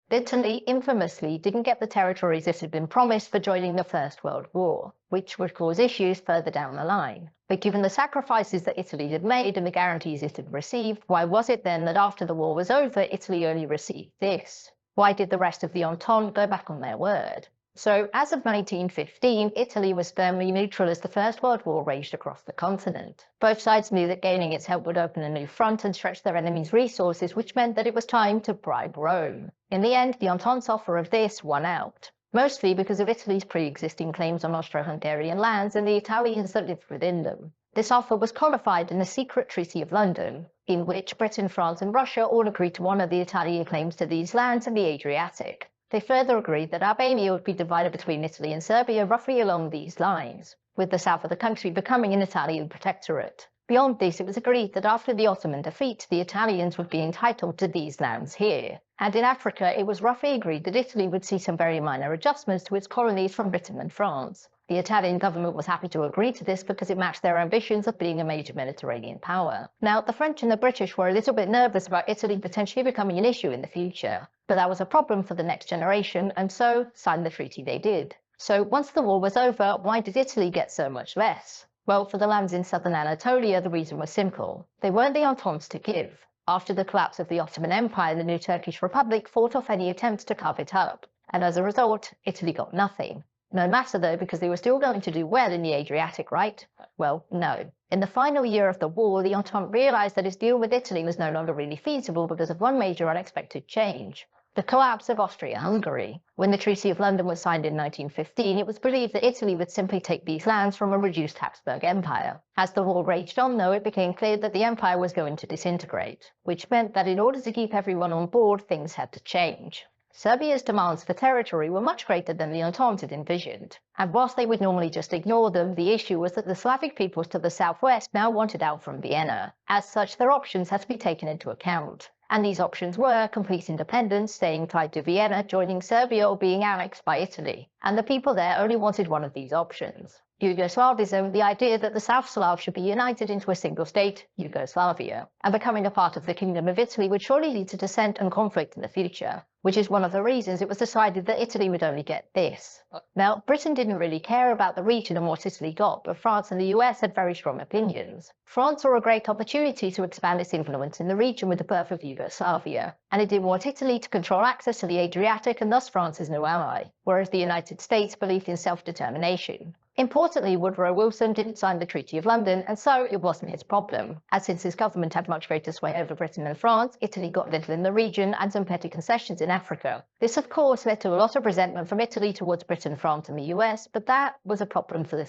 Italy infamously didn't get the territories it had been promised for joining the First World War, which would cause issues further down the line. But given the sacrifices that Italy had made and the guarantees it had received, why was it then that after the war was over, Italy only received this? Why did the rest of the Entente go back on their word? So, as of 1915, Italy was firmly neutral as the First World War raged across the continent. Both sides knew that gaining its help would open a new front and stretch their enemies' resources, which meant that it was time to bribe Rome. In the end, the Entente's offer of this won out, mostly because of Italy's pre-existing claims on Austro-Hungarian lands and the Italians that lived within them. This offer was codified in the secret Treaty of London, in which Britain, France and Russia all agreed to honour the Italian claims to these lands and the Adriatic. They further agreed that Albania would be divided between Italy and Serbia roughly along these lines, with the south of the country becoming an Italian protectorate. Beyond this, it was agreed that after the Ottoman defeat, the Italians would be entitled to these lands here. And in Africa, it was roughly agreed that Italy would see some very minor adjustments to its colonies from Britain and France. The Italian government was happy to agree to this because it matched their ambitions of being a major Mediterranean power. Now, the French and the British were a little bit nervous about Italy potentially becoming an issue in the future, but that was a problem for the next generation, and so signed the treaty they did. So once the war was over, why did Italy get so much less? Well, for the lands in southern Anatolia, the reason was simple. They weren't the Entente's to give. After the collapse of the Ottoman Empire, the new Turkish Republic fought off any attempts to carve it up, and as a result, Italy got nothing. No matter though, because they were still going to do well in the Adriatic, right? Well, no. In the final year of the war, the Entente realised that its deal with Italy was no longer really feasible because of one major unexpected change: the collapse of Austria-Hungary. When the Treaty of London was signed in 1915, it was believed that Italy would simply take these lands from a reduced Habsburg Empire. As the war raged on, though, it became clear that the empire was going to disintegrate, which meant that in order to keep everyone on board, things had to change. Serbia's demands for territory were much greater than the Entente had envisioned, and whilst they would normally just ignore them, the issue was that the Slavic peoples to the southwest now wanted out from Vienna. As such, their options had to be taken into account. And these options were complete independence, staying tied to Vienna, joining Serbia, or being annexed by Italy. And the people there only wanted one of these options: Yugoslavism, the idea that the South Slavs should be united into a single state, Yugoslavia, and becoming a part of the Kingdom of Italy would surely lead to dissent and conflict in the future, which is one of the reasons it was decided that Italy would only get this. Now, Britain didn't really care about the region and what Italy got, but France and the US had very strong opinions. France saw a great opportunity to expand its influence in the region with the birth of Yugoslavia, and it didn't want Italy to control access to the Adriatic and thus France's new ally, whereas the United States believed in self-determination. Importantly, Woodrow Wilson didn't sign the Treaty of London, and so it wasn't his problem, as since his government had much greater sway over Britain and France, Italy got little in the region and some petty concessions in Africa. This, of course, led to a lot of resentment from Italy towards Britain, France and the US, but that was a problem for the